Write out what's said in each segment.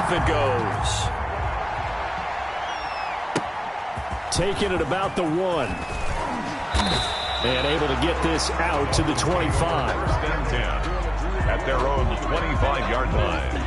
off it goes. Taking it about the 1. And able to get this out to the 25. First and 10 at their own 25-yard line.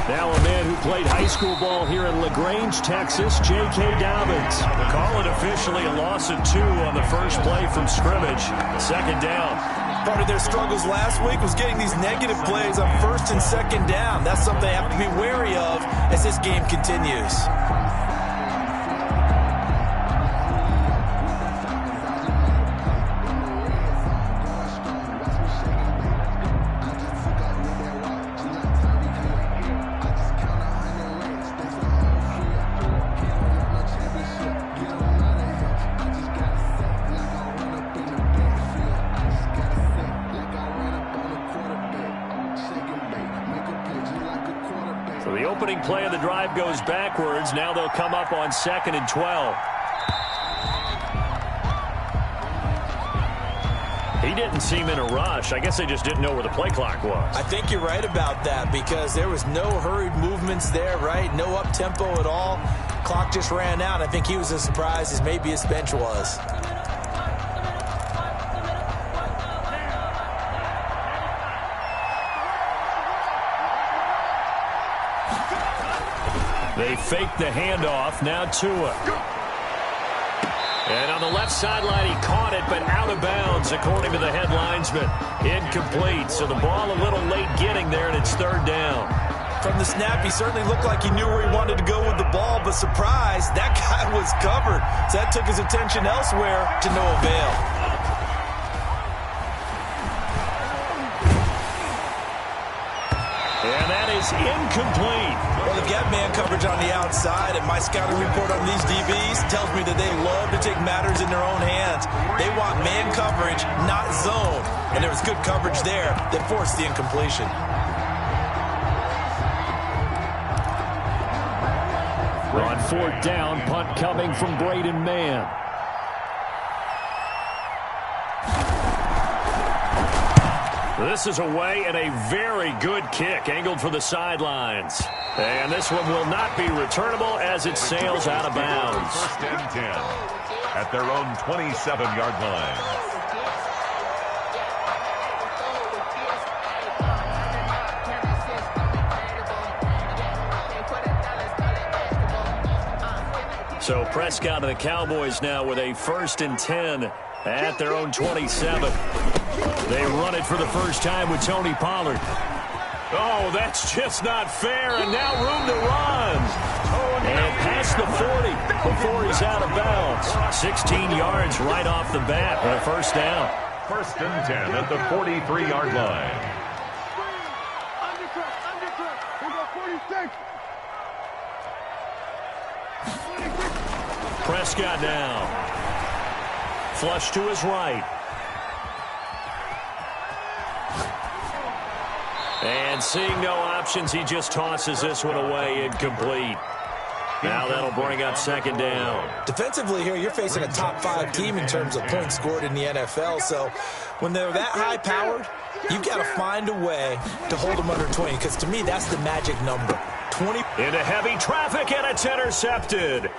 Now a man who played high school ball here in LaGrange, Texas, J.K. Dobbins. They call it officially a loss of 2 on the first play from scrimmage. Second down. Part of their struggles last week was getting these negative plays on first and second down. That's something they have to be wary of as this game continues. So the opening play of the drive goes backwards. Now they'll come up on 2nd and 12. He didn't seem in a rush. I guess they just didn't know where the play clock was. I think you're right about that because there was no hurried movements there, right? No up-tempo at all. Clock just ran out. I think he was as surprised as maybe his bench was. They fake the handoff. Now Tua. And on the left sideline, he caught it, but out of bounds, according to the head linesman. Incomplete. So the ball a little late getting there, and it's 3rd down. From the snap, he certainly looked like he knew where he wanted to go with the ball, but surprise, that guy was covered. So that took his attention elsewhere to no avail. And that is incomplete. Well, they've got man coverage on the outside, and my scouting report on these DBs tells me that they love to take matters in their own hands. They want man coverage, not zone. And there was good coverage there that forced the incompletion. On 4th down, punt coming from Braden Mann. This is away and a very good kick angled for the sidelines. And this one will not be returnable as it sails out of bounds. First and 10 at their own 27-yard line. So Prescott and the Cowboys now with a 1st and 10 at their own 27. They run it for the first time with Tony Pollard. Oh, that's just not fair, and now room to run. And past the 40 before he's out of bounds. 16 yards right off the bat for a 1st down. 1st and 10 at the 43-yard line. Prescott now. Flush to his right. And seeing no options, he just tosses this one away, incomplete. Now that'll bring up 2nd down. Defensively here, you're facing a top 5 team in terms of points scored in the NFL. So when they're that high-powered, you've got to find a way to hold them under 20, because to me, that's the magic number. 20. Into heavy traffic, and it's intercepted.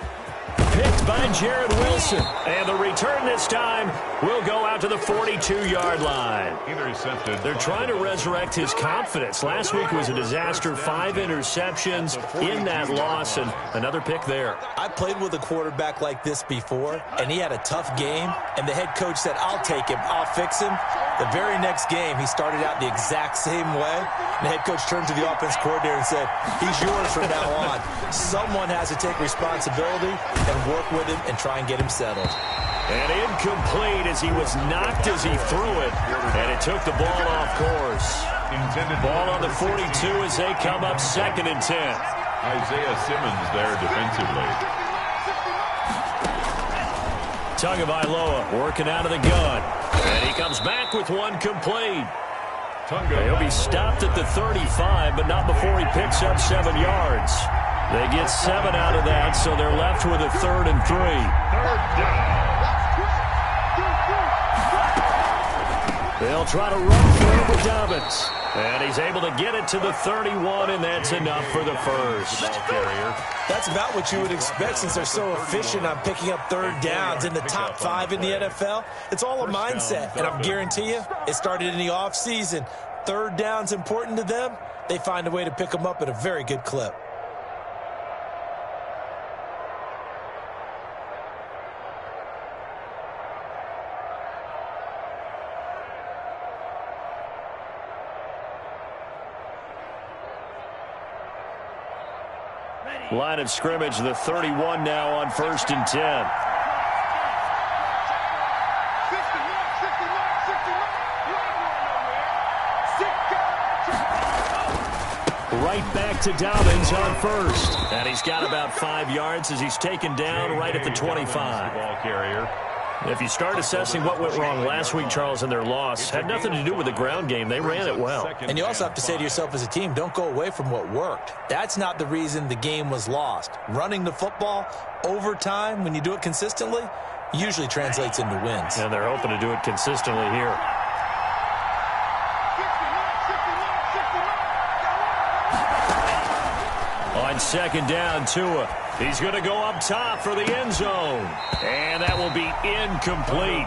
Picked by Jared Wilson. And the return this time will go out to the 42-yard line. Intercepted. They're trying to resurrect his confidence. Last week was a disaster. 5 interceptions in that loss, and another pick there. I played with a quarterback like this before, and he had a tough game, and the head coach said, I'll take him, I'll fix him. The very next game, he started out the exact same way. And the head coach turned to the offense coordinator and said, he's yours from now on. Someone has to take responsibility and work with him and try and get him settled. And incomplete as he was knocked as he threw it, and it took the ball off course. Ball on the 42 as they come up 2nd and 10. Isaiah Simmons there defensively. Tagovailoa working out of the gun. And he comes back with one complete. He'll be stopped at the 35, but not before he picks up 7 yards. They get 7 out of that, so they're left with a 3rd and 3. Third down. They'll try to run for it with Dobbins. And he's able to get it to the 31, and that's enough for the first. That's about what you would expect since they're so efficient on picking up 3rd downs in the top 5 in the NFL. It's all a mindset, and I guarantee you, it started in the offseason. 3rd down's important to them. They find a way to pick them up at a very good clip. Line of scrimmage, the 31 now on 1st and 10. Right back to Dobbins on 1st. And he's got about 5 yards as he's taken down right at the 25. Ball carrier. If you start assessing what went wrong last week, Charles, in their loss, had nothing to do with the ground game. They ran it well. And you also have to say to yourself as a team, don't go away from what worked. That's not the reason the game was lost. Running the football over time, when you do it consistently, usually translates into wins. And they're hoping to do it consistently here. On 2nd down, Tua. He's going to go up top for the end zone. And that will be incomplete.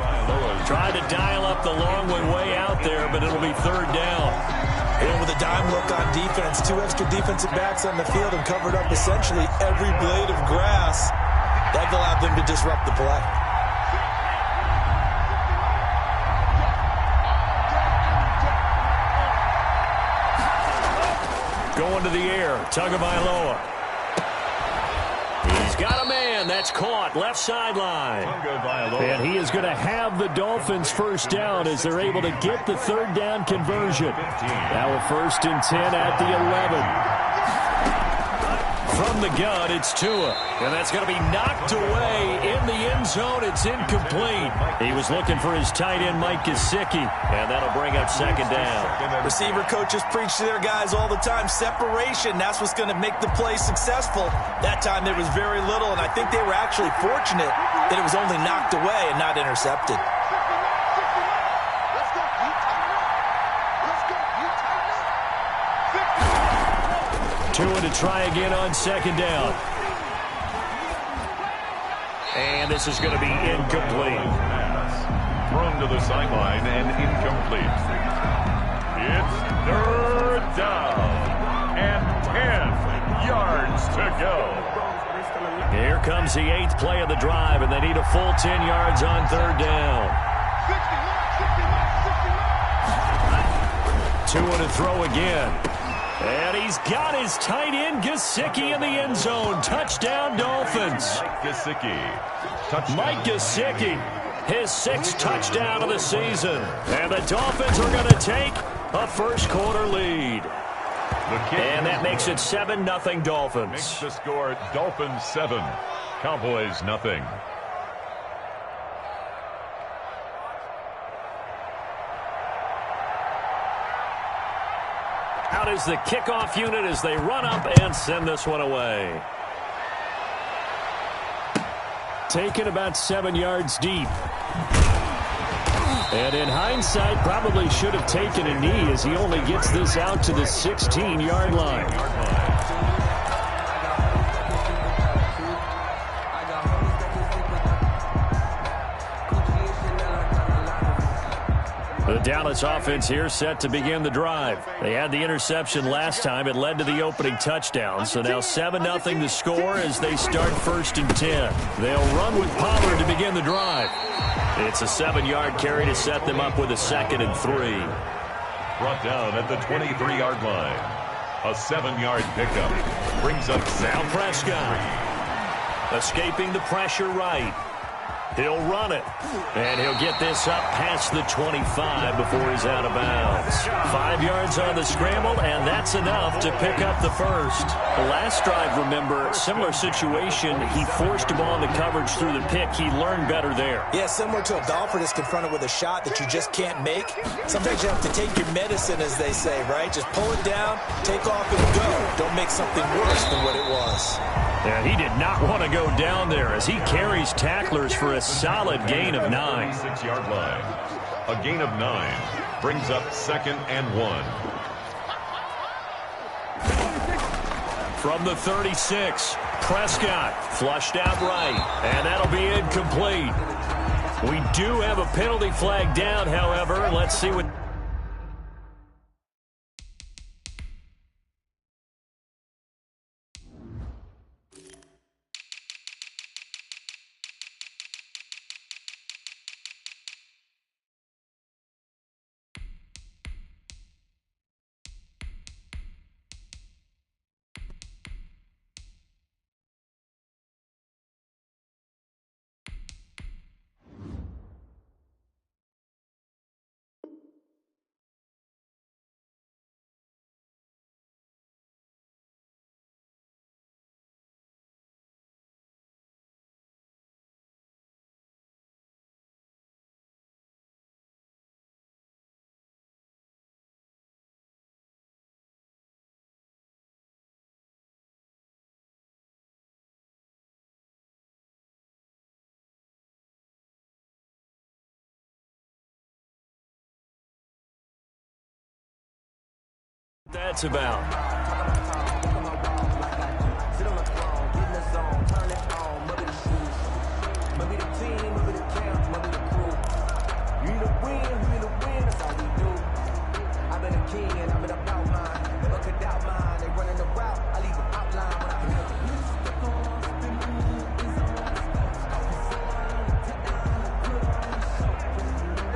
Tried to dial up the long one way out there, but it'll be 3rd down. And with a dime look on defense, 2 extra defensive backs on the field and covered up essentially every blade of grass. That allowed them to disrupt the play. Going to the air, Tagovailoa. He's got a man. That's caught. Left sideline. And he is going to have the Dolphins 1st down as they're able to get the 3rd down conversion. Now a 1st and 10 at the 11. From the gun, it's Tua. And that's going to be knocked away in the end zone. It's incomplete. He was looking for his tight end, Mike Gesicki. And that'll bring up 2nd down. Receiver coaches preach to their guys all the time. Separation, that's what's going to make the play successful. That time there was very little, and I think they were actually fortunate that it was only knocked away and not intercepted. Tua to try again on 2nd down. And this is going to be incomplete. Thrown to the sideline and incomplete. It's 3rd down and 10 yards to go. Here comes the 8th play of the drive, and they need a full 10 yards on 3rd down. Tua to throw again. And he's got his tight end, Gesicki, in the end zone. Touchdown, Dolphins. Mike Gesicki, his 6th touchdown of the season. And the Dolphins are going to take a 1st quarter lead. And that makes it 7-0 Dolphins. Makes the score Dolphins 7, Cowboys nothing. Out is the kickoff unit as they run up and send this one away. Taken about 7 yards deep. And in hindsight, probably should have taken a knee as he only gets this out to the 16-yard line. The Dallas offense here set to begin the drive. They had the interception last time. It led to the opening touchdown. So now 7-0 the score as they start 1st and 10. They'll run with Pollard to begin the drive. It's a 7-yard carry to set them up with a 2nd and 3. Brought down at the 23-yard line. A 7-yard pickup brings up Now Prescott escaping the pressure right. He'll run it. And he'll get this up past the 25 before he's out of bounds. 5 yards on the scramble, and that's enough to pick up the first. The last drive, remember, similar situation. He forced him on the coverage through the pick. He learned better there. Yeah, similar to a golfer that's confronted with a shot that you just can't make. Sometimes you have to take your medicine, as they say, right? Just pull it down, take off, and go. Don't make something worse than what it was. And he did not want to go down there as he carries tacklers for a solid gain of 9. 6-yard line. A gain of 9 brings up 2nd and 1. From the 36, Prescott flushed out right, and that'll be incomplete. We do have a penalty flag down, however. Let's see what... That's about.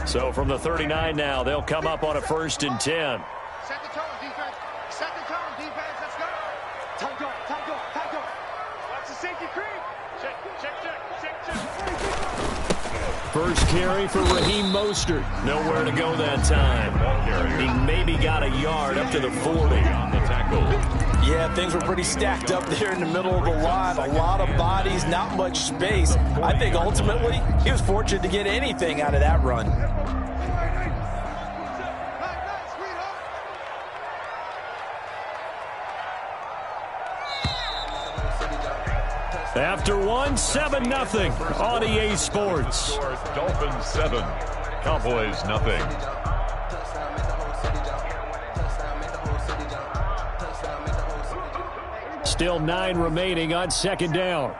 So from the 39 now, they'll come up on a 1st and 10. Set the tone, defense. Set the tone, defense. Let's go. Time go, time go, time go. Watch the safety creep. Check. First carry for Raheem Mostert. Nowhere to go that time. He maybe got a yard up to the 40 on the tackle. Yeah, things were pretty stacked up there in the middle of the line. A lot of bodies, not much space. I think ultimately he was fortunate to get anything out of that run. After 7-0 on EA Sports. Dolphins 7, Cowboys nothing. Still 9 remaining on 2nd down.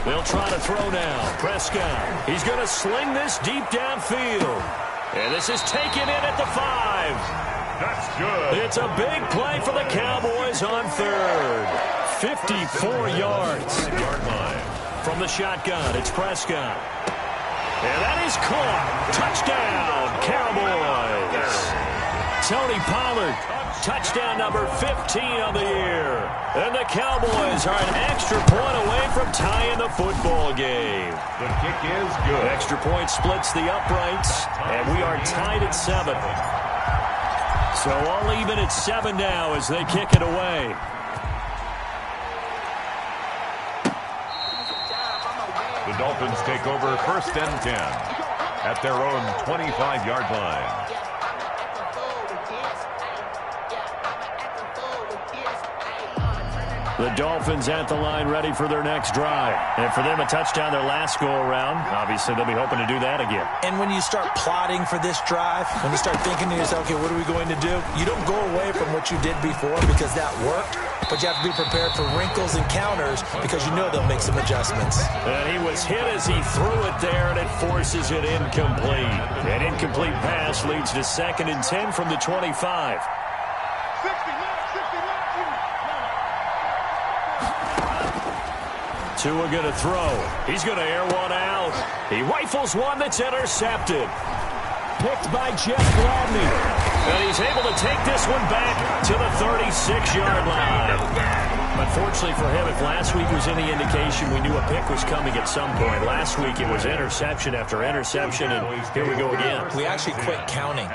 They'll try to throw now. Prescott. He's going to sling this deep downfield. And this is taken in at the 5. That's good. It's a big play for the Cowboys on 3rd. 54 yards. 5-yard line. From the shotgun, it's Prescott. And that is caught. Touchdown, Cowboys. Tony Pollard, touchdown number 15 on the year. And the Cowboys are an extra point away from tying the football game. The kick is good. Extra point splits the uprights, and we are tied at 7. So all even at 7 now as they kick it away. The Dolphins take over 1st and 10 at their own 25-yard line. The Dolphins at the line ready for their next drive. And for them, a touchdown their last go-around. Obviously, they'll be hoping to do that again. And when you start plotting for this drive, when you start thinking to yourself, okay, what are we going to do? You don't go away from what you did before because that worked, but you have to be prepared for wrinkles and counters because you know they'll make some adjustments. And he was hit as he threw it there, and it forces it incomplete. An incomplete pass leads to 2nd and 10 from the 25. Tua going to throw. He's going to air one out. He rifles one that's intercepted. Picked by Jeff Gladney. And he's able to take this one back to the 36-yard line. Unfortunately for him, if last week was any indication, we knew a pick was coming at some point. Last week it was interception after interception, and here we go again. We actually quit counting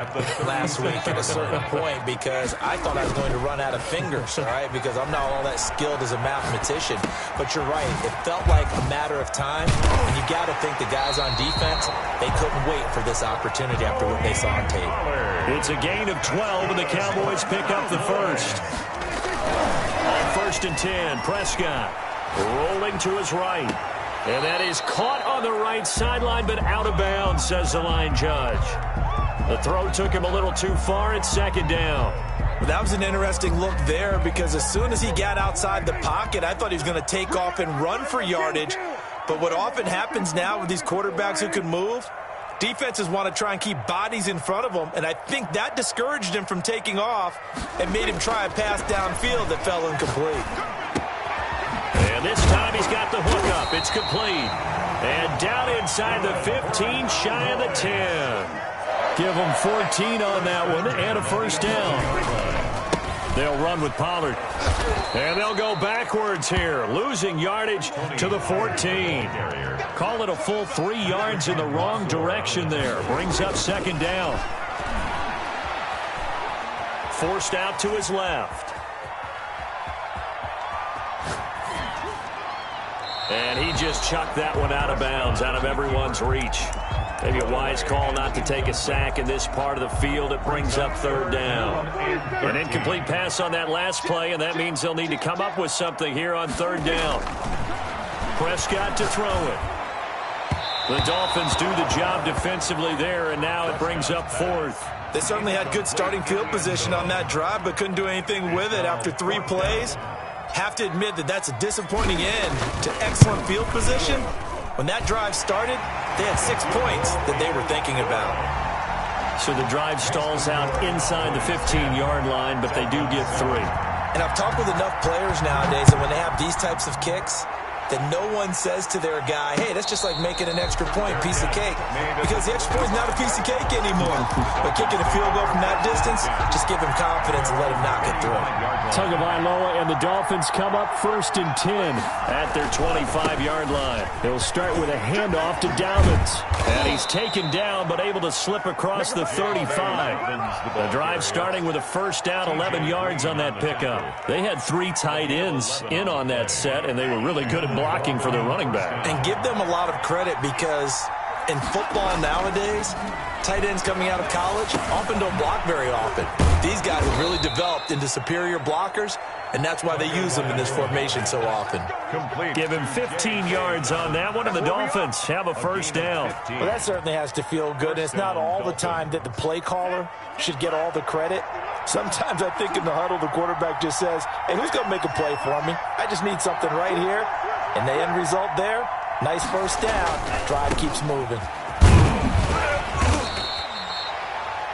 last week at a certain point because I thought I was going to run out of fingers, all right, because I'm not all that skilled as a mathematician. But you're right. It felt like a matter of time, and you got to think the guys on defense, they couldn't wait for this opportunity after what they saw on tape. It's a gain of 12, and the Cowboys pick up the first. On 1st and 10, Prescott rolling to his right. And that is caught on the right sideline, but out of bounds, says the line judge. The throw took him a little too far. It's 2nd down. Well, that was an interesting look there because as soon as he got outside the pocket, I thought he was going to take off and run for yardage. But what often happens now with these quarterbacks who can move, defenses want to try and keep bodies in front of them, and I think that discouraged him from taking off and made him try a pass downfield that fell incomplete. And this time he's got the hook up. It's complete. And down inside the 15, shy of the 10. Give him 14 on that one and a first down. They'll run with Pollard. And they'll go backwards here, losing yardage to the 14. Call it a full 3 yards in the wrong direction there. Brings up 2nd down. Forced out to his left. And he just chucked that one out of bounds, out of everyone's reach. Maybe a wise call not to take a sack in this part of the field. It brings up 3rd down. An incomplete pass on that last play, and that means they'll need to come up with something here on 3rd down. Prescott to throw it. The Dolphins do the job defensively there, and now it brings up 4th. They certainly had good starting field position on that drive, but couldn't do anything with it after 3 plays. Have to admit that that's a disappointing end to excellent field position. When that drive started, they had 6 points that they were thinking about. So the drive stalls out inside the 15-yard line, but they do get 3. And I've talked with enough players nowadays that when they have these types of kicks, that no one says to their guy, hey, that's just like making an extra point, piece of cake. Because the extra point is not a piece of cake anymore. But kicking a field goal from that distance, just give him confidence and let him knock it through. Tagovailoa and the Dolphins come up 1st and 10 at their 25-yard line. They'll start with a handoff to Dowdens. And he's taken down, but able to slip across the 35. The drive starting with a first down, 11 yards on that pickup. They had 3 tight ends in on that set, and they were really good at blocking for their running back. And give them a lot of credit because in football nowadays, tight ends coming out of college often don't block very often. These guys have really developed into superior blockers, and that's why they use them in this formation so often. Give him 15 yards on that one, and the Dolphins have a first down. Well, that certainly has to feel good. It's not all the time that the play caller should get all the credit. Sometimes I think in the huddle, the quarterback just says, hey, who's going to make a play for me? I just need something right here. And the end result there, nice first down. Drive keeps moving.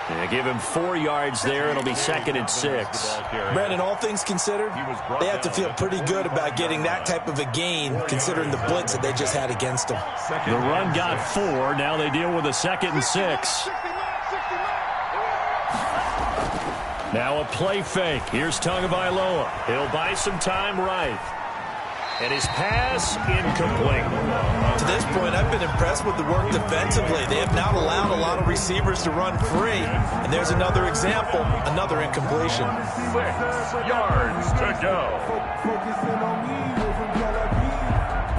Yeah, give him 4 yards there. It'll be 2nd and 6. Brandon, all things considered, they have to feel pretty good about getting that type of a gain, considering the blitz that they just had against them. The run got 4. Now they deal with a 2nd and 6. Now a play fake. Here's Tagovailoa. He'll buy some time right. And his pass incomplete. To this point, I've been impressed with the work defensively. They have not allowed a lot of receivers to run free. And there's another example, another incompletion. 6 yards to go.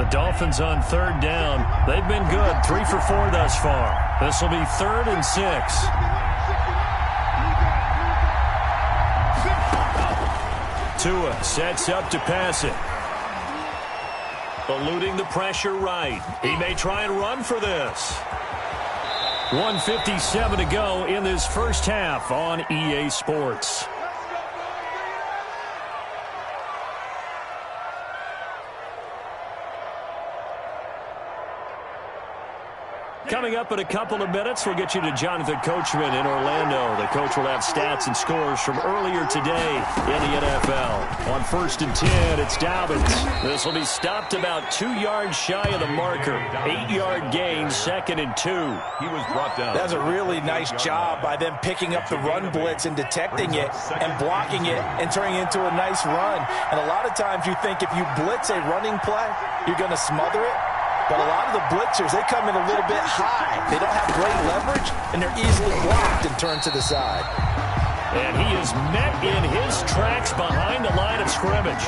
The Dolphins on 3rd down. They've been good. 3 for 4 thus far. This will be 3rd and 6. Tua sets up to pass it. Eluding the pressure right. He may try and run for this. 1:57 to go in this first half on EA Sports. Coming up in a couple of minutes, we'll get you to Jonathan Coachman in Orlando. The coach will have stats and scores from earlier today in the NFL on on 1st and 10. It's Dobbins. This will be stopped about 2 yards shy of the marker. 8-yard gain, 2nd and 2. He was brought down. That's a really nice job by them picking up the run blitz and detecting it and blocking it and turning it into a nice run. And a lot of times you think if you blitz a running play, you're going to smother it. But a lot of the blitzers, they come in a little bit high. They don't have great leverage, and they're easily blocked and turned to the side. And he is met in his tracks behind the line of scrimmage.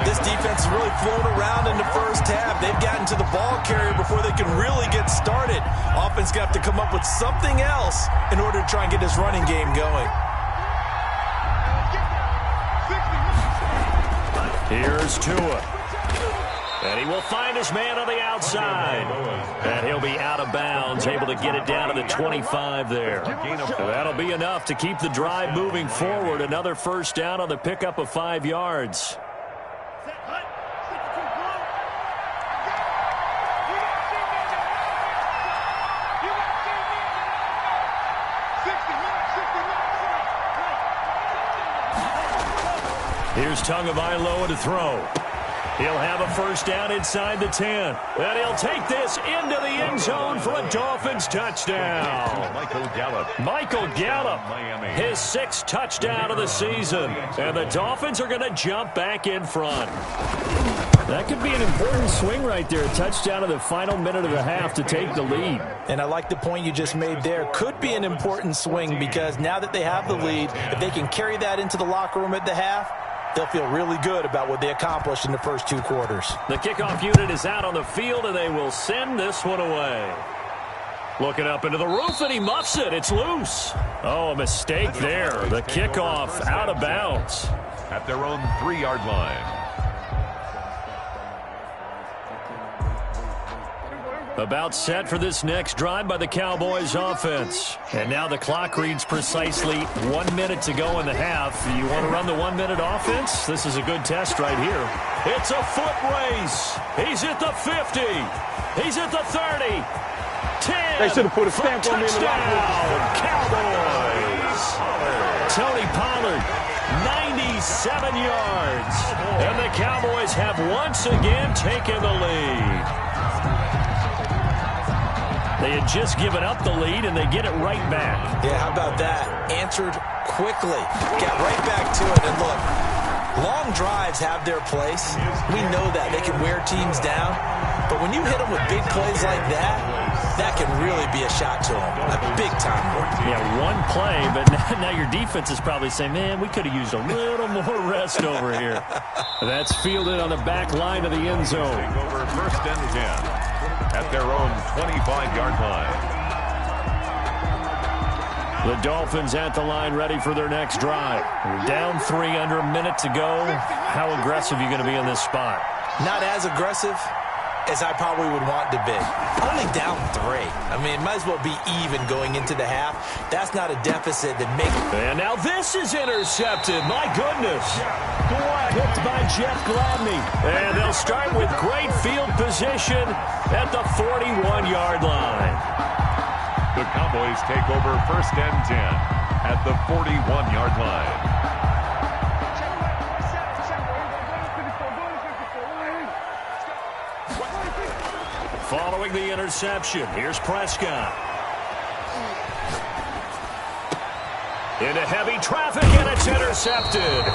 This defense has really flown around in the first half. They've gotten to the ball carrier before they can really get started. Offense got to come up with something else in order to try and get this running game going. Here's Tua. And he will find his man on the outside. And he'll be out of bounds, able to get it down to the 25 there. That'll be enough to keep the drive moving forward. Another first down on the pickup of 5 yards. Here's Tagovailoa to throw. He'll have a first down inside the 10. And he'll take this into the end zone for a Dolphins touchdown. Michael Gallup, his 6th touchdown of the season. And the Dolphins are going to jump back in front. That could be an important swing right there. A touchdown in the final minute of the half to take the lead. And I like the point you just made there. Could be an important swing because now that they have the lead, if they can carry that into the locker room at the half, they'll feel really good about what they accomplished in the first 2 quarters. The kickoff unit is out on the field, and they will send this one away. Looking up into the roof, and he muffs it. It's loose. Oh, a mistake there. The kickoff out of bounds. At their own 3-yard line. About set for this next drive by the Cowboys offense. And now the clock reads precisely 1 minute to go in the half. You want to run the 1-minute offense? This is a good test right here. It's a foot race. He's at the 50. He's at the 30. 10. They should have put a stamp on me in the locker room. Cowboys. Tony Pollard, 97 yards. And the Cowboys have once again taken the lead. They had just given up the lead, and they get it right back. Yeah, how about that? Answered quickly. Got right back to it. And look, long drives have their place. We know that. They can wear teams down. But when you hit them with big plays like that, that can really be a shot to them. A big-time one. Yeah, one play, but now your defense is probably saying, man, we could have used a little more rest over here. That's fielded on the back line of the end zone. Take over 1st and 10. At their own 25-yard line. The Dolphins at the line ready for their next drive. Down 3 under a minute to go. How aggressive are you going to be in this spot? Not as aggressive as I probably would want to be. Only down 3. I mean, it might as well be even going into the half. That's not a deficit that makes... And now this is intercepted. My goodness. Picked by Jeff Gladney. And they'll start with great field position at the 41-yard line. The Cowboys take over 1st and 10 at the 41-yard line. Following the interception, here's Prescott. Into heavy traffic, and it's intercepted.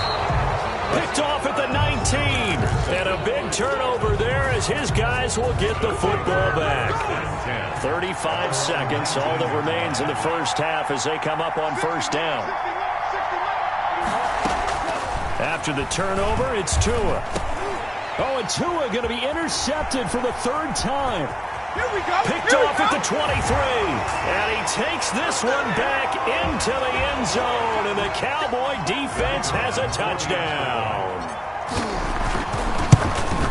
Picked off at the 19. And a big turnover there as his guys will get the football back. 35 seconds, all that remains in the first half as they come up on 1st down. After the turnover, it's Tua. Oh, and Tua going to be intercepted for the 3rd time. Here we go. Picked off at the 23. And he takes this one back into the end zone. And the Cowboy defense has a touchdown.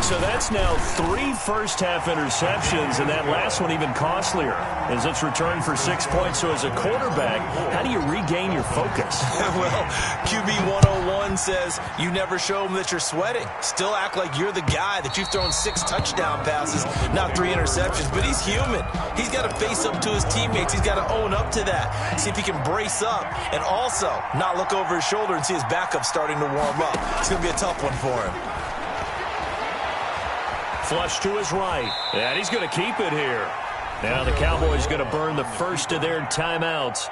So that's now 3 first-half interceptions, and that last one even costlier as it's returned for 6 points. So as a quarterback, how do you regain your focus? Well, QB 101 says you never show them that you're sweating. Still act like you're the guy, that you've thrown 6 touchdown passes, not 3 interceptions. But he's human. He's got to face up to his teammates. He's got to own up to that. See if he can brace up and also not look over his shoulder and see his backup starting to warm up. It's going to be a tough one for him. Flush to his right, and he's going to keep it here. Now the Cowboys going to burn the first of their timeouts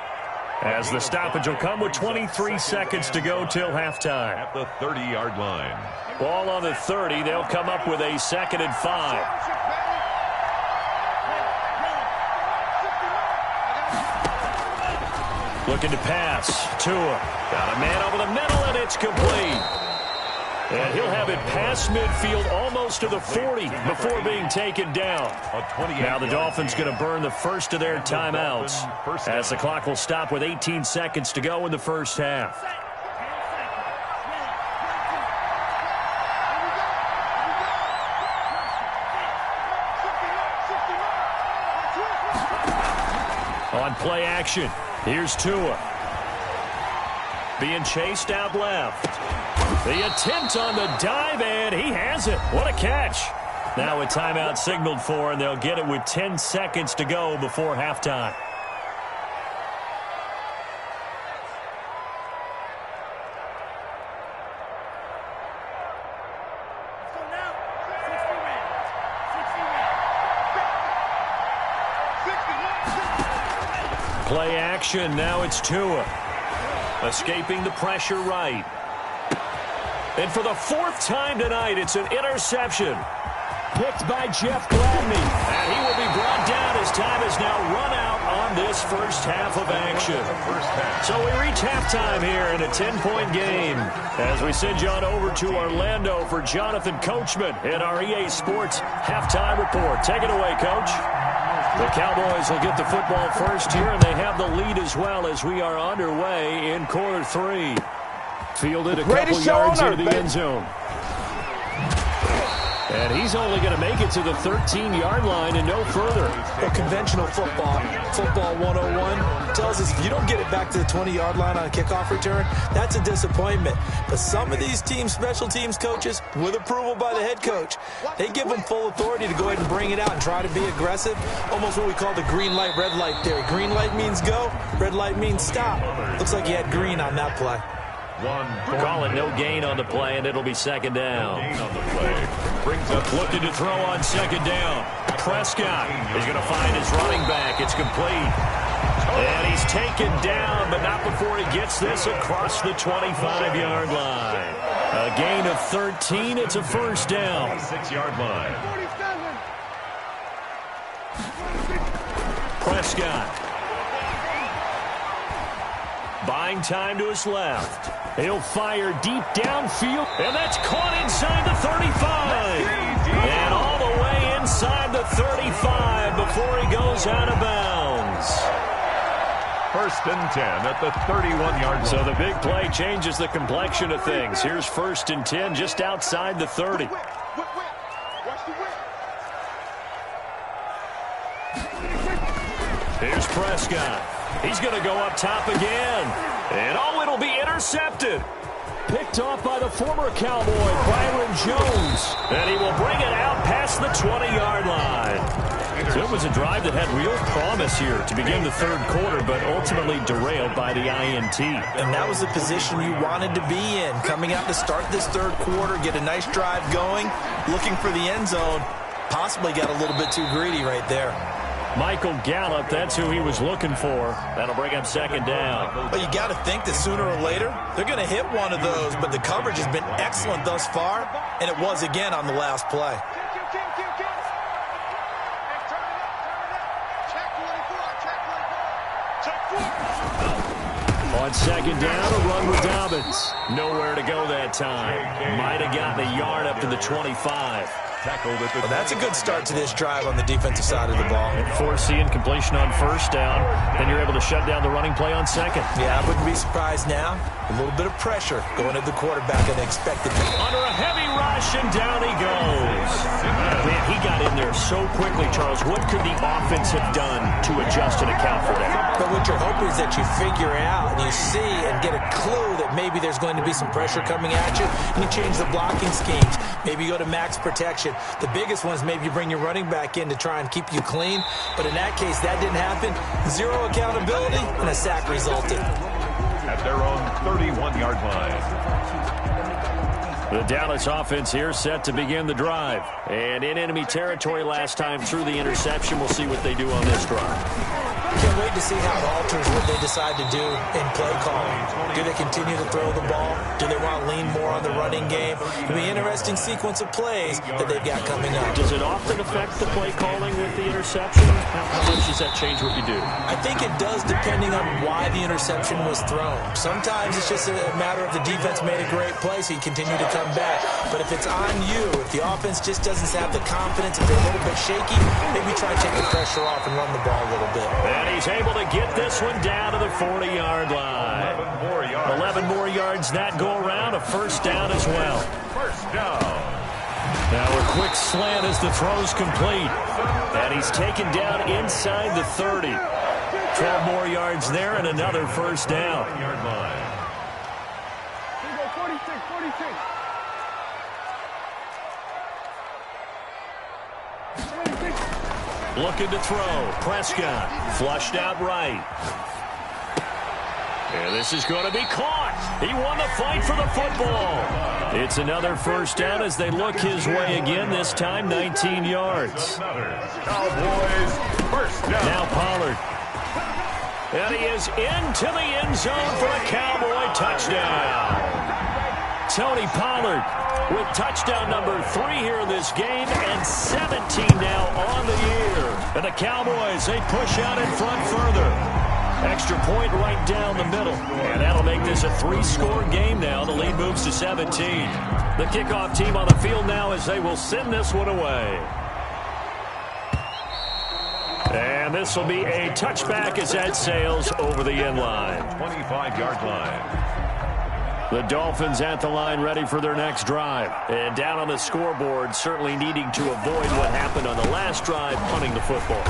as the stoppage will come with 23 seconds to go till halftime. At the 30-yard line. Ball on the 30. They'll come up with a 2nd and 5. Looking to pass. Tua. Got a man over the middle, and it's complete. And he'll have it past midfield almost to the 40 before being taken down. Now the Dolphins going to burn the first of their timeouts as the clock will stop with 18 seconds to go in the first half. On play action, here's Tua. Being chased out left. The attempt on the dive, and he has it. What a catch. Now a timeout signaled for, and they'll get it with 10 seconds to go before halftime. Play action, now it's Tua. Escaping the pressure right. And for the 4th time tonight, it's an interception. Picked by Jeff Gladney. And he will be brought down as time is now run out on this first half of action. So we reach halftime here in a 10-point game as we send you on over to Orlando for Jonathan Coachman in our EA Sports halftime report. Take it away, Coach. The Cowboys will get the football first here, and they have the lead as well as we are underway in quarter 3. Fielded a couple yards into the end zone. And he's only going to make it to the 13-yard line and no further. Well, conventional football 101, tells us if you don't get it back to the 20-yard line on a kickoff return, that's a disappointment. But some of these special teams coaches, with approval by the head coach, they give them full authority to go ahead and bring it out and try to be aggressive. Almost what we call the green light, red light theory. Green light means go, red light means stop. Looks like he had green on that play. Call it no gain on the play, and it'll be 2nd down. No gain on the play. Brings up Looking to throw on 2nd down. Prescott is going to find his running back. It's complete. And he's taken down, but not before he gets this across the 25-yard line. A gain of 13. It's a 1st down. 6-yard line. Prescott. Buying time to his left. He'll fire deep downfield, and that's caught inside the 35. And all the way inside the 35 before he goes out of bounds. 1st and 10 at the 31-yard line. So the big play changes the complexion of things. Here's 1st and 10 just outside the 30. Here's Prescott. He's going to go up top again. And it'll be intercepted. Picked off by the former Cowboy, Byron Jones. And he will bring it out past the 20-yard line. So it was a drive that had real promise here to begin the 3rd quarter, but ultimately derailed by the INT. And that was the position you wanted to be in. Coming out to start this 3rd quarter, get a nice drive going, looking for the end zone. Possibly got a little bit too greedy right there. Michael Gallup, that's who he was looking for. That'll bring up 2nd down. But you got to think that sooner or later, they're going to hit one of those. But the coverage has been excellent thus far, and it was again on the last play. On 2nd down, a run with Dobbins. Nowhere to go that time. Might have gotten a yard up to the 25. Well, that's a good start to this drive on the defensive side of the ball. Foreseeing completion on 1st down, then you're able to shut down the running play on 2nd. Yeah, I wouldn't be surprised now. A little bit of pressure going at the quarterback and expected. Under a heavy rush, rush, and down he goes. Man, he got in there so quickly, Charles. What could the offense have done to adjust and account for that? But what you're hoping is that you figure it out and you see and get a clue that maybe there's going to be some pressure coming at you, and you change the blocking schemes. Maybe you go to max protection. The biggest one is maybe you bring your running back in to try and keep you clean. But in that case, that didn't happen. Zero accountability, and a sack resulted. At their own 31-yard line. The Dallas offense here set to begin the drive. And in enemy territory last time through the interception. We'll see what they do on this drive. Can't wait to see how it alters what they decide to do in play calling. Do they continue to throw the ball? Do they want to lean more on the running game? It'll be an interesting sequence of plays that they've got coming up. Does it often affect the play calling with the interception? How much does that change what you do? I think it does depending on why the interception was thrown. Sometimes it's just a matter of the defense made a great play, so you continue to come back. But if it's on you, if the offense just doesn't have the confidence, if they're a little bit shaky, maybe try to take the pressure off and run the ball a little bit. And he's able to get this one down to the 40-yard line. 11 more yards that go around, a first down as well. First down. Now a quick slant as the throw's complete. And he's taken down inside the 30. 12 more yards there and another first down. Yard line. 46. Looking to throw. Prescott flushed out right. And this is going to be caught. He won the fight for the football. It's another first down as they look his way again, this time 19 yards. Cowboys first down. Now Pollard. And he is into the end zone for a Cowboy touchdown. Tony Pollard with touchdown number 3 here in this game and 17 now on the year. And the Cowboys, they push out in front further. Extra point right down the middle. And that'll make this a 3-score game now. The lead moves to 17. The kickoff team on the field now as they will send this one away. And this will be a touchback as that sails over the end line. 25-yard line. The Dolphins at the line ready for their next drive. And down on the scoreboard, certainly needing to avoid what happened on the last drive, punting the football.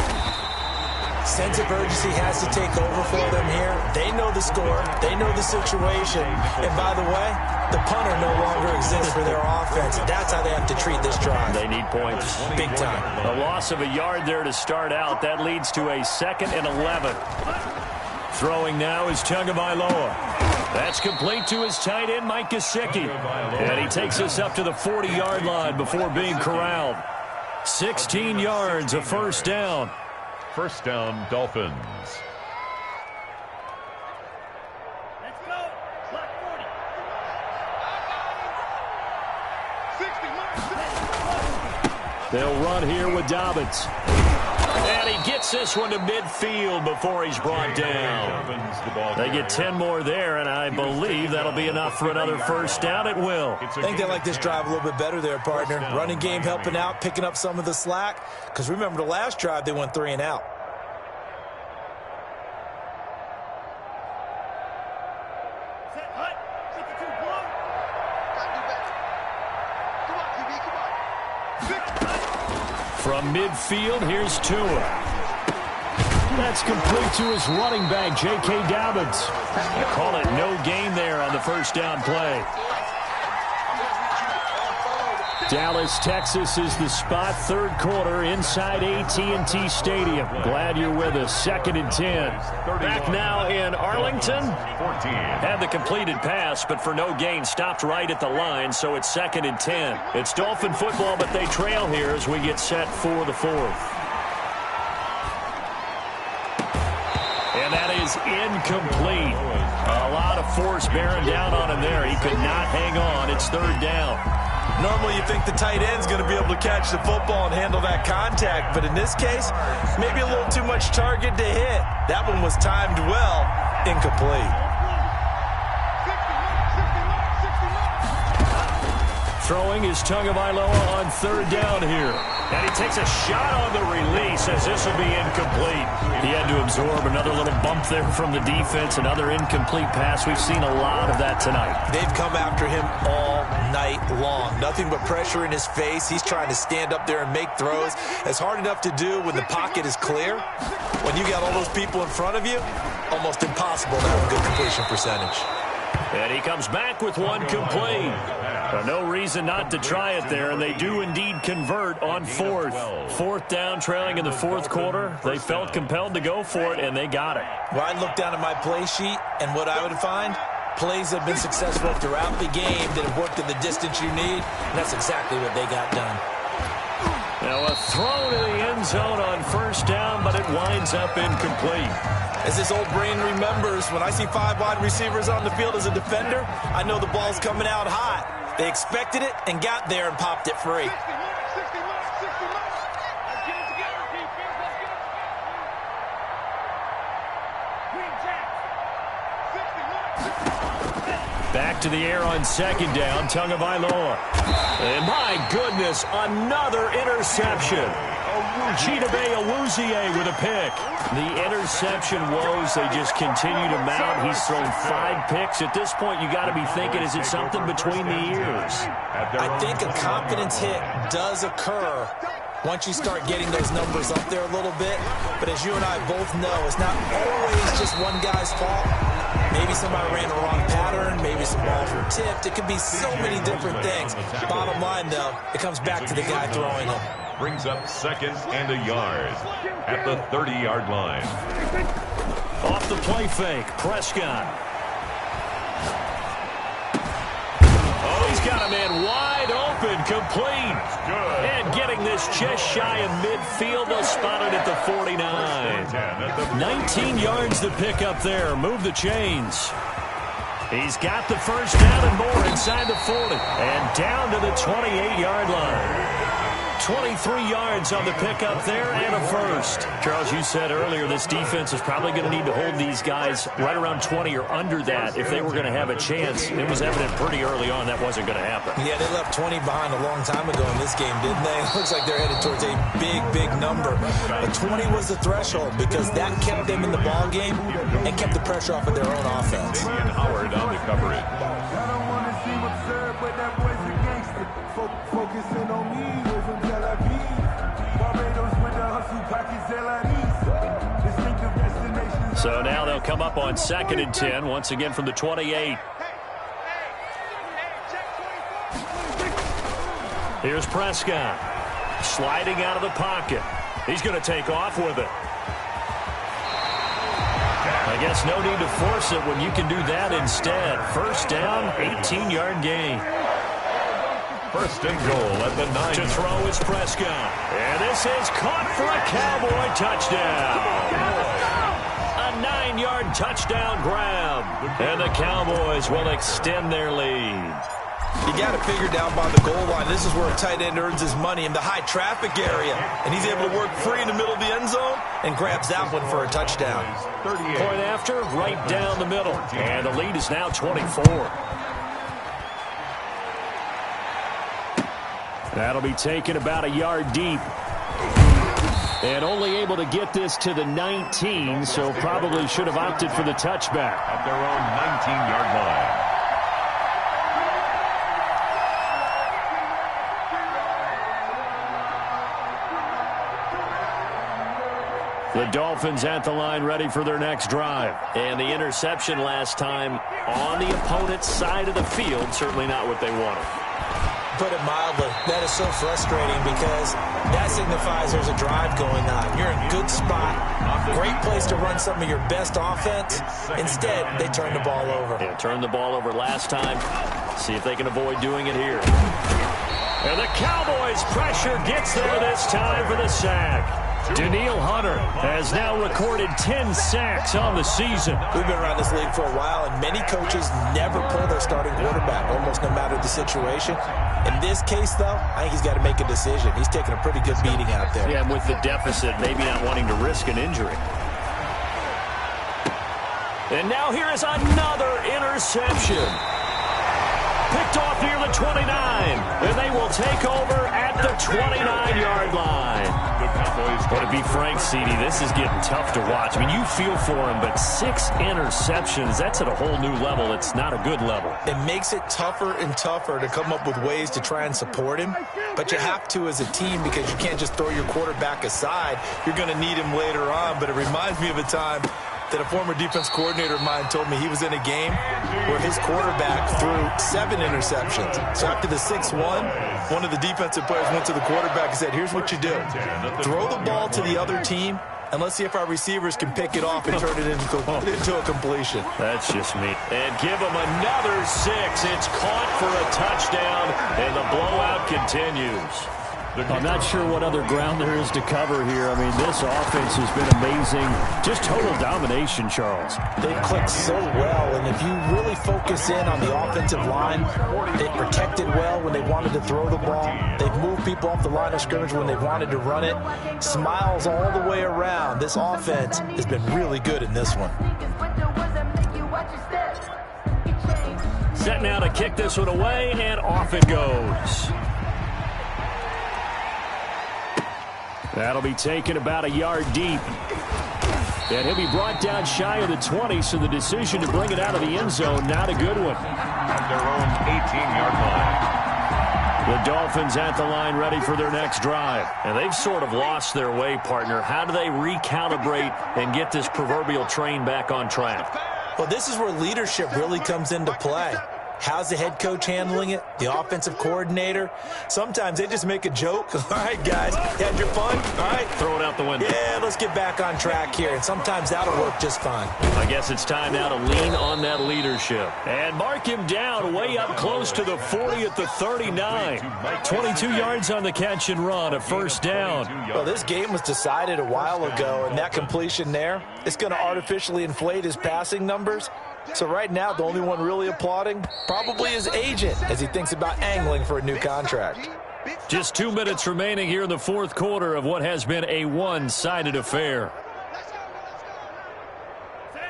Sense of urgency has to take over for them here. They know the score. They know the situation. And by the way, the punter no longer exists for their offense. That's how they have to treat this drive. They need points. Big time. A loss of a yard there to start out. That leads to a 2nd and 11. Throwing now is Tagovailoa. That's complete to his tight end, Mike Gesicki. And he takes us up to the 40-yard line before being corralled. 16 yards, a first down. First down, Dolphins. Let's go. Block 40. 60. They'll run here with Dobbins. And he gets this one to midfield before he's brought down. They get 10 more there, and I believe that'll be enough for another first down. It will. I think they like this drive a little bit better there, partner. Running game helping out, picking up some of the slack. Because remember, the last drive, they went 3 and out. From midfield, here's Tua. That's complete to his running back, J.K. Dobbins. They call it no gain there on the first down play. Dallas, Texas is the spot. 3rd quarter inside AT&T Stadium. Glad you're with us. 2nd and 10. Back now in Arlington. 14. Had the completed pass, but for no gain, stopped right at the line, so it's 2nd and 10. It's Dolphin football, but they trail here as we get set for the 4th. And that is incomplete. A lot of force bearing down on him there. He could not hang on. It's 3rd down. Normally you think the tight end's going to be able to catch the football and handle that contact, but in this case, maybe a little too much target to hit. That one was timed well, incomplete. throwing is Tagovailoa on third down here. And he takes a shot on the release as this will be incomplete. He had to absorb another little bump there from the defense, another incomplete pass. We've seen a lot of that tonight. They've come after him all night long. Nothing but pressure in his face. He's trying to stand up there and make throws. It's hard enough to do when the pocket is clear. When you got all those people in front of you, almost impossible to have a good completion percentage. And he comes back with one complete. No reason not to try it there, and they do indeed convert on fourth. Fourth down, trailing in the fourth quarter. They felt compelled to go for it, and they got it. Well, I look down at my play sheet, and what I would find, plays have been successful throughout the game that have worked in the distance you need, and that's exactly what they got done. Now a throw to the end zone on first down, but it winds up incomplete. As this old brain remembers, when I see 5 wide receivers on the field as a defender, I know the ball's coming out hot. They expected it and got there and popped it free. 60 marks, 60 marks, 60 marks. Let's get it together, defense. Let's get it together. Green jack. 60 marks. Back to the air on second down, Tagovailoa. And my goodness, another interception. Chidobe Awuzie with a pick. The interception woes, they just continue to mount. He's thrown 5 picks. At this point, you got to be thinking, is it something between the ears? I think a confidence hit does occur once you start getting those numbers up there a little bit. But as you and I both know, it's not always just one guy's fault. Maybe somebody ran the wrong pattern. Maybe some balls were tipped. It could be so many different things. Bottom line, though, it comes back to the guy throwing them. Brings up 2nd and a yard at the 30-yard line. Off the play fake, Prescott. Oh, he's got a man wide open, complete. And getting this just shy of midfield, they'll spot it at the 49. 19 yards to pick up there. Move the chains. He's got the first down and more inside the 40. And down to the 28-yard line. 23 yards on the pickup there and a first. Charles, you said earlier this defense is probably going to need to hold these guys right around 20 or under that if they were going to have a chance. It was evident pretty early on that wasn't going to happen. Yeah, they left 20 behind a long time ago in this game, didn't they? It looks like they're headed towards a big, big number. But 20 was the threshold because that kept them in the ball game and kept the pressure off of their own offense. And Howard on the coverage. I don't want to seem absurd, but that boy's a gangster. Focusing on me, we're from Tel Aviv. Barbados with the hustle pockets, distinctive destination. So now they'll come up on 2nd and 10, once again from the 28. Here's Prescott, sliding out of the pocket. He's going to take off with it. I guess no need to force it when you can do that instead. First down, 18-yard gain. First and goal at the 9. To throw is Prescott. And this is caught for a Cowboy touchdown. A 9-yard touchdown grab. And the Cowboys will extend their lead. You got to figure down by the goal line. This is where a tight end earns his money in the high traffic area. And he's able to work free in the middle of the end zone and grabs that one for a touchdown. Point after, right down the middle. And the lead is now 24. That'll be taken about a yard deep. And only able to get this to the 19, so probably should have opted for the touchback. At their own 19-yard line. The Dolphins at the line ready for their next drive. And the interception last time on the opponent's side of the field, certainly not what they wanted. Put it mildly, that is so frustrating because that signifies there's a drive going on. You're in a good spot, great place to run some of your best offense. Instead, they turn the ball over. Yeah, turned the ball over last time. See if they can avoid doing it here. And the Cowboys' pressure gets there this time for the sack. Danielle Hunter has now recorded 10 sacks on the season. We've been around this league for a while, and many coaches never pull their starting quarterback, almost no matter the situation. In this case, though, I think he's got to make a decision. He's taking a pretty good beating out there. Yeah, with the deficit, maybe not wanting to risk an injury. And now here is another interception. Picked off near the 29. take over at the 29-yard line. But to be frank, CD, this is getting tough to watch. I mean, you feel for him, but 6 interceptions, that's at a whole new level. It's not a good level. It makes it tougher and tougher to come up with ways to try and support him, but you have to as a team because you can't just throw your quarterback aside. You're going to need him later on, but it reminds me of a time that a former defense coordinator of mine told me he was in a game where his quarterback threw 7 interceptions. So after the 6-1, one of the defensive players went to the quarterback and said, here's what you do. Throw the ball to the other team, and let's see if our receivers can pick it off and turn it into a completion. That's just me. And give him another 6. It's caught for a touchdown, and the blowout continues. I'm not sure what other ground there is to cover here. I mean, this offense has been amazing. Just total domination, Charles. They've clicked so well, and if you really focus in on the offensive line, they've protected well when they wanted to throw the ball. They've moved people off the line of scrimmage when they wanted to run it. Smiles all the way around. This offense has been really good in this one. Set now to kick this one away, and off it goes. That'll be taken about a yard deep. And he'll be brought down shy of the 20, so the decision to bring it out of the end zone, not a good one. At their own 18-yard line. The Dolphins at the line ready for their next drive. And they've sort of lost their way, partner. How do they recalibrate and get this proverbial train back on track? Well, this is where leadership really comes into play. How's the head coach handling it? The offensive coordinator? Sometimes they just make a joke. All right, guys, you had your fun? All right. Throw it out the window. Yeah, let's get back on track here. And sometimes that'll work just fine. I guess it's time now to lean on that leadership. And mark him down way up close to the 40 at the 39. 22 yards on the catch and run, a first down. Well, this game was decided a while ago, and that completion there, it's going to artificially inflate his passing numbers. So right now, the only one really applauding probably his agent as he thinks about angling for a new contract. Just 2 minutes remaining here in the fourth quarter of what has been a one-sided affair.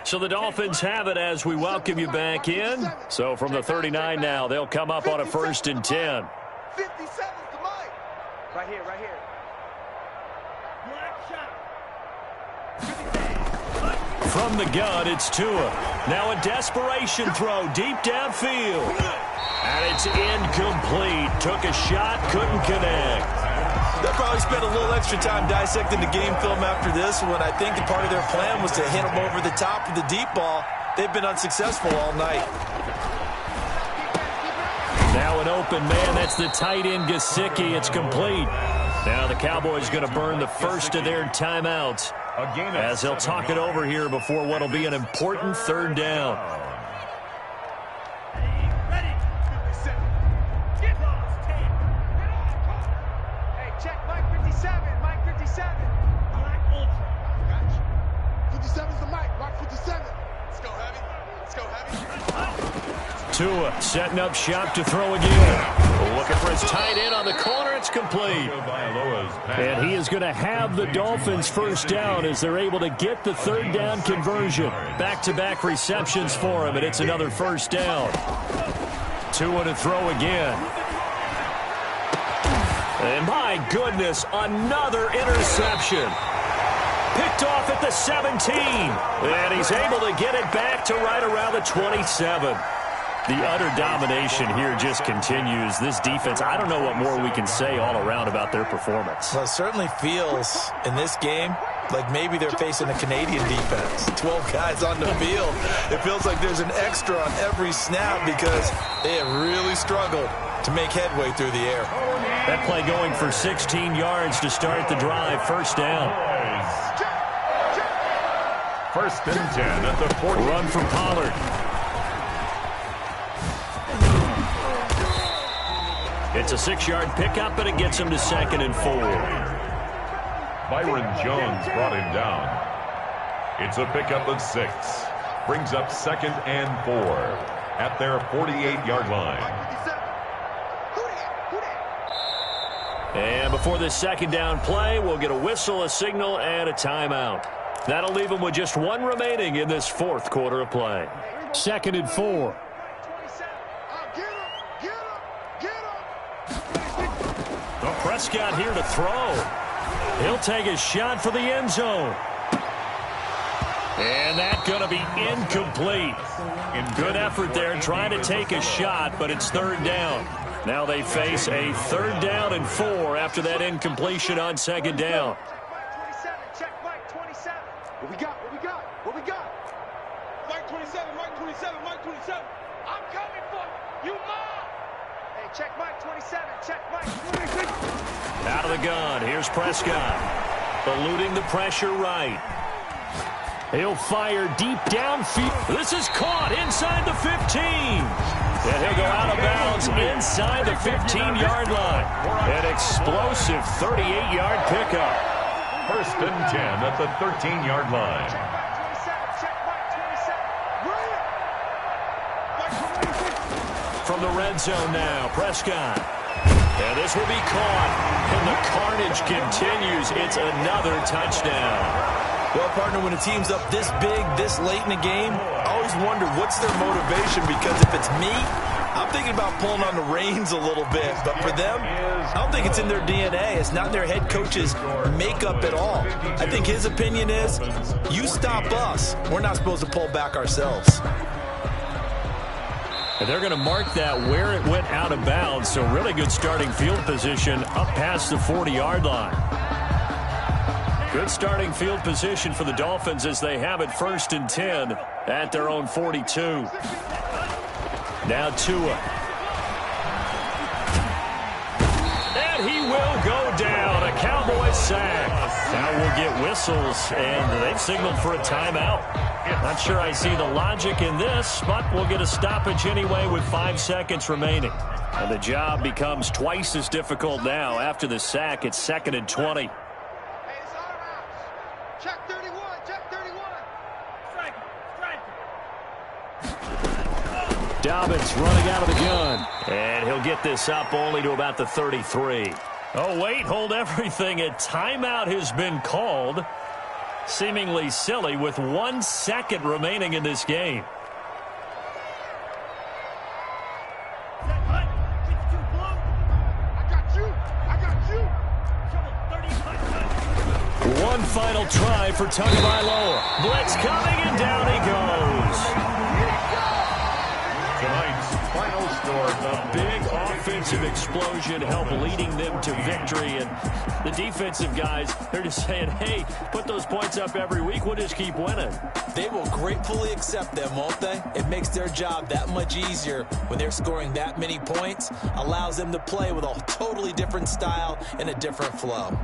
So the Dolphins have it as we welcome you back in. So from the 39 now, they'll come up on a 1st and 10. 50 seconds to Mike. Right here, right here. From the gun, it's Tua. Now a desperation throw deep downfield. And it's incomplete. Took a shot, couldn't connect. They'll probably spend a little extra time dissecting the game film after this one. I think the part of their plan was to hit them over the top of the deep ball. They've been unsuccessful all night. Now an open man. That's the tight end, Gesicki. It's complete. Now the Cowboys going to burn the first of their timeouts as they'll talk it over here before what will be an important 3rd down. Hey, check Mike 57. Mike 57. Black Ultra. Gotcha. 57's the mic. Mark 57. Let's go heavy. Let's go heavy. Tua setting up shop to throw again. Looking for his tight end on the corner. It's complete. And he is going to have the Dolphins first down as they're able to get the 3rd down conversion. Back-to-back receptions for him, and it's another first down. Tua to throw again. And my goodness, another interception. Picked off at the 17. And he's able to get it back to right around the 27. The utter domination here just continues. This defense, I don't know what more we can say all around about their performance. Well, it certainly feels in this game like maybe they're facing a Canadian defense. 12 guys on the field. It feels like there's an extra on every snap because they have really struggled to make headway through the air. That play going for 16 yards to start the drive. First down. 1st and 10 at the 40. Run from Pollard. It's a 6-yard pickup, and it gets him to 2nd and 4. Byron Jones brought him down. It's a pickup of 6. Brings up 2nd and 4 at their 48-yard line. And before this 2nd down play, we'll get a whistle, a signal, and a timeout. That'll leave them with just 1 remaining in this 4th quarter of play. 2nd and 4. Prescott here to throw. He'll take a shot for the end zone. And that's going to be incomplete. Good effort there trying to take a shot, but it's third down. Now they face a 3rd down and 4 after that incompletion on 2nd down. Mike 27, check Mike 27. What we got? What we got? What we got? Mike 27, Mike 27, Mike 27. I'm coming for you, mom. Hey, check Mike 27, check Mike 26. Out of the gun, here's Prescott. Eluding the pressure right. He'll fire deep downfield. This is caught inside the 15. And he'll go out of bounds inside the 15-yard line. An explosive 38-yard pickup. 1st and 10 at the 13-yard line. From the red zone now, Prescott. And this will be caught. And the carnage continues. It's another touchdown. Well, partner, when a team's up this big, this late in the game, I always wonder what's their motivation, because if it's me, I'm thinking about pulling on the reins a little bit. But for them, I don't think it's in their DNA. It's not in their head coach's makeup at all. I think his opinion is, you stop us. We're not supposed to pull back ourselves. And they're going to mark that where it went out of bounds. So really good starting field position up past the 40-yard line. Good starting field position for the Dolphins as they have it 1st and 10 at their own 42. Now Tua. And he will go down. A Cowboys sack. Now we'll get whistles, and they've signaled for a timeout. Not sure I see the logic in this, but we'll get a stoppage anyway with 5 seconds remaining. And the job becomes twice as difficult now. After the sack, it's 2nd and 20. Check 31, check 31. Dobbins running out of the gun. And he'll get this up only to about the 33. Oh, wait, hold everything. A timeout has been called. Seemingly silly with 1 second remaining in this game. I got you. I got you. One final try for Tagovailoa. Blitz coming, and down he goes. Tonight's final score. A big offensive explosion helped leading them to victory. And the defensive guys, they're just saying, hey, put those points up every week. We'll just keep winning. They will gratefully accept them, won't they? It makes their job that much easier when they're scoring that many points. Allows them to play with a totally different style and a different flow.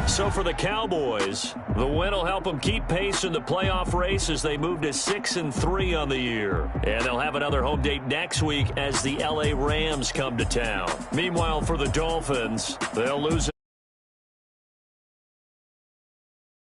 So for the Cowboys, the win will help them keep pace in the playoff race as they move to 6-3 on the year. And they'll have another home date next week as the LA Rams come to town. Meanwhile, for the Dolphins, they'll lose